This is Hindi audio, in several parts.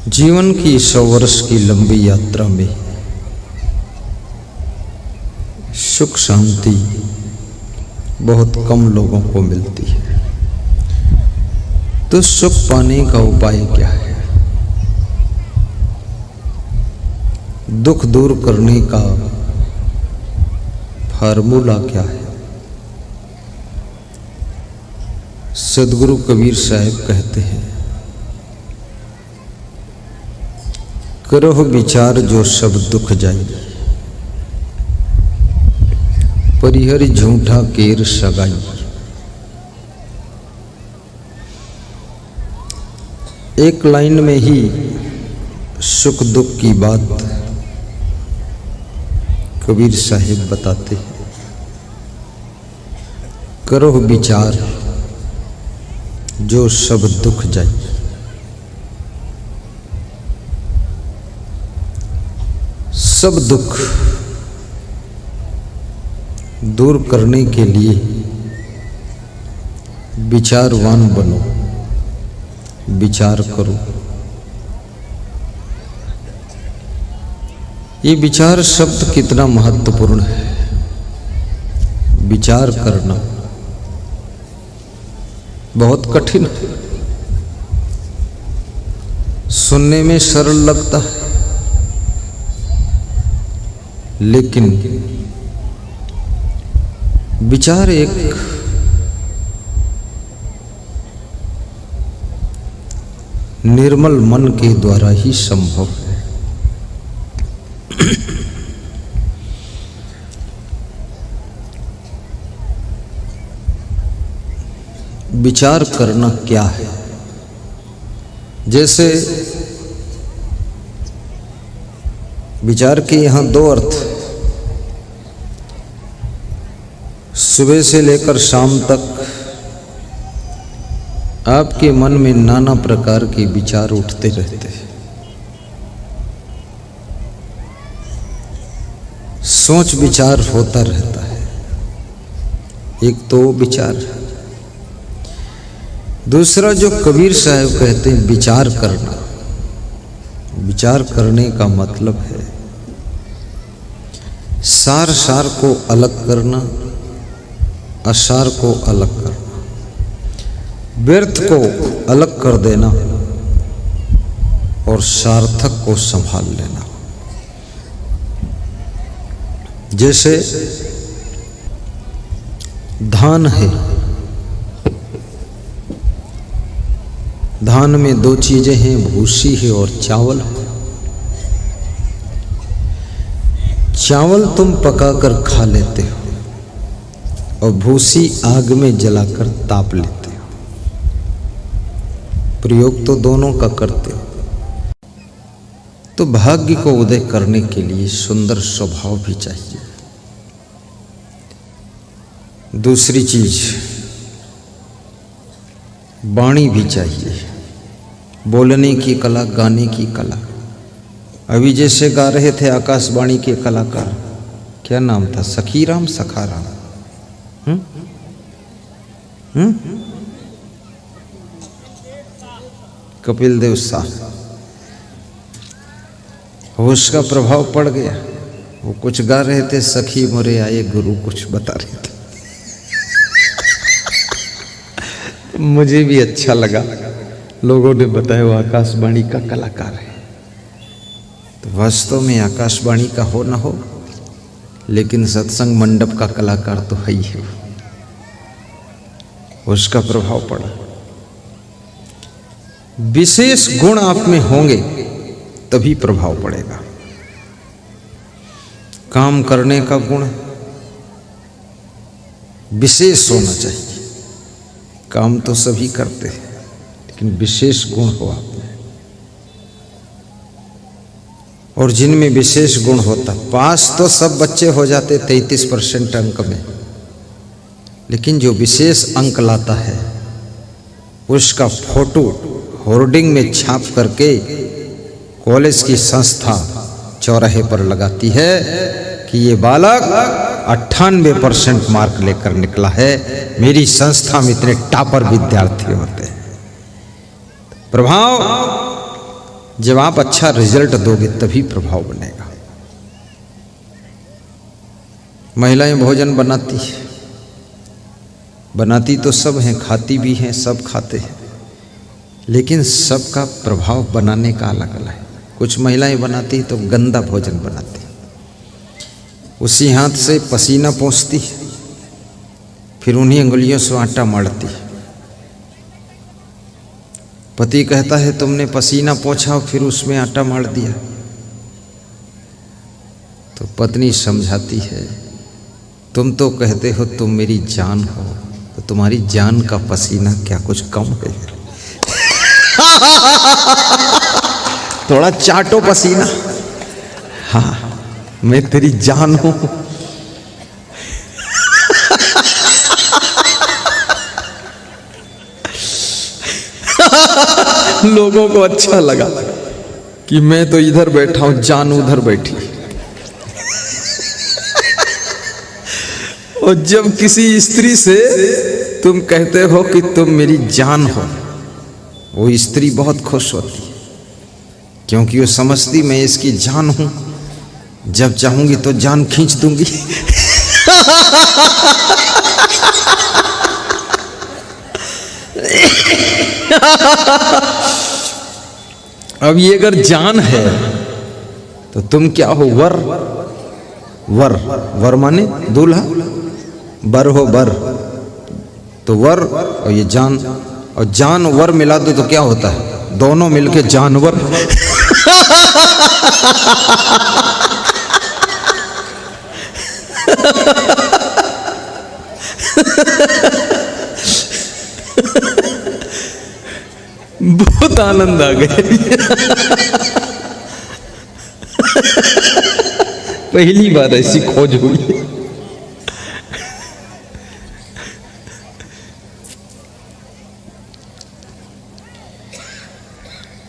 जीवन की 100 वर्ष की लंबी यात्रा में सुख शांति बहुत कम लोगों को मिलती है। तो सुख पाने का उपाय क्या है? दुख दूर करने का फार्मूला क्या है? सदगुरु कबीर साहब कहते हैं, करो विचार जो सब दुख जाई, परिहरि झूठा केर सगाई। एक लाइन में ही सुख दुख की बात कबीर साहिब बताते हैं, करो विचार जो सब दुख जाए। सब दुख दूर करने के लिए विचारवान बनो, विचार करो। ये विचार शब्द कितना महत्वपूर्ण है। विचार करना बहुत कठिन है, सुनने में सरल लगता है, लेकिन विचार एक निर्मल मन के द्वारा ही संभव है। विचार करना क्या है? जैसे विचार के यहाँ दो अर्थ, सुबह से लेकर शाम तक आपके मन में नाना प्रकार के विचार उठते रहते हैं। सोच विचार होता रहता है। एक तो विचार, दूसरा जो कबीर साहब कहते हैं विचार करना। विचार करने का मतलब है सार सार को अलग करना, असार को अलग करना, व्यर्थ को अलग कर देना और सार्थक को संभाल लेना। जैसे धान है, धान में दो चीजें हैं, भूसी है और चावल है। चावल तुम पकाकर खा लेते हो और भूसी आग में जलाकर ताप लेते हो। प्रयोग तो दोनों का करते हो। तो भाग्य को उदय करने के लिए सुंदर स्वभाव भी चाहिए। दूसरी चीज वाणी भी चाहिए, बोलने की कला, गाने की कला। अभी जैसे गा रहे थे आकाशवाणी के कलाकार, क्या नाम था? सखीराम, सखाराम, कपिल देव शाह। उसका प्रभाव पड़ गया। वो कुछ गा रहे थे, सखी मोरे आए गुरु कुछ बता रहे थे। मुझे भी अच्छा लगा, लोगों ने बताया वो आकाशवाणी का कलाकार है। तो वास्तव में आकाशवाणी का हो ना हो, लेकिन सत्संग मंडप का कलाकार तो है ही है। उसका प्रभाव पड़ा। विशेष गुण आप में होंगे तभी प्रभाव पड़ेगा। काम करने का गुण विशेष होना चाहिए। काम तो सभी करते हैं, लेकिन विशेष गुण हो आप में। और जिनमें विशेष गुण होता, पास तो सब बच्चे हो जाते 33% अंक में, लेकिन जो विशेष अंक लाता है उसका फोटो होर्डिंग में छाप करके कॉलेज की संस्था चौराहे पर लगाती है कि ये बालक 98% मार्क लेकर निकला है। मेरी संस्था में इतने टॉपर विद्यार्थी होते हैं। प्रभाव जब आप अच्छा रिजल्ट दोगे तभी प्रभाव बनेगा। महिलाएं भोजन बनाती तो सब हैं, खाती भी हैं, सब खाते हैं, लेकिन सबका प्रभाव बनाने का अलग अलग है। कुछ महिलाएं बनाती तो गंदा भोजन बनाती, उसी हाथ से पसीना पोंछती, फिर उन्हीं अंगुलियों से आटा मढ़ती। पति कहता है तुमने पसीना पोंछा फिर उसमें आटा मढ़ दिया, तो पत्नी समझाती है तुम तो कहते हो तुम मेरी जान हो, तो तुम्हारी जान का पसीना क्या कुछ कम है? थोड़ा चाटो पसीना। हाँ, मैं तेरी जान हूं। लोगों को अच्छा लगा कि मैं तो इधर बैठा हूं, जान उधर बैठी। और जब किसी स्त्री से तुम कहते हो कि तुम मेरी जान हो, वो स्त्री बहुत खुश होती है, क्योंकि वो समझती मैं इसकी जान हूं, जब चाहूंगी तो जान खींच दूंगी। अब ये अगर जान है तो तुम क्या हो? वर माने दूल्हा, बर हो बर, तो वर और ये जान, और जान वर मिला दो तो क्या होता है? दोनों मिलके जानवर। बहुत आनंद आ गया। पहली बार ऐसी खोज हुई।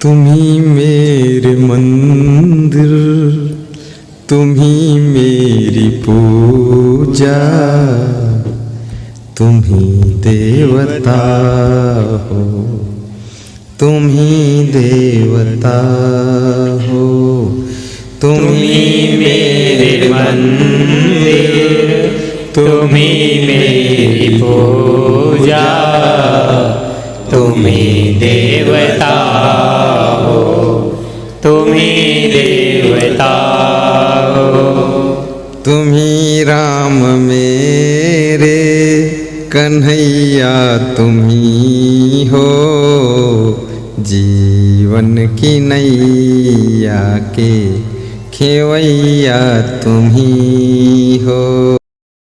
तुम्ही मेरे मंदिर, तुम्ही मेरी पूजा, तुम्ही देवता हो, तुम्ही देवता हो, तुम्ही मेरे मंदिर, तुम्ही मेरी पूजा, तुम्ही देवता हो, तुम्ही देवता हो। तुम्ही राम मेरे कन्हैया तुम्ही हो, जीवन की नैया के खेवैया तुम्ही हो।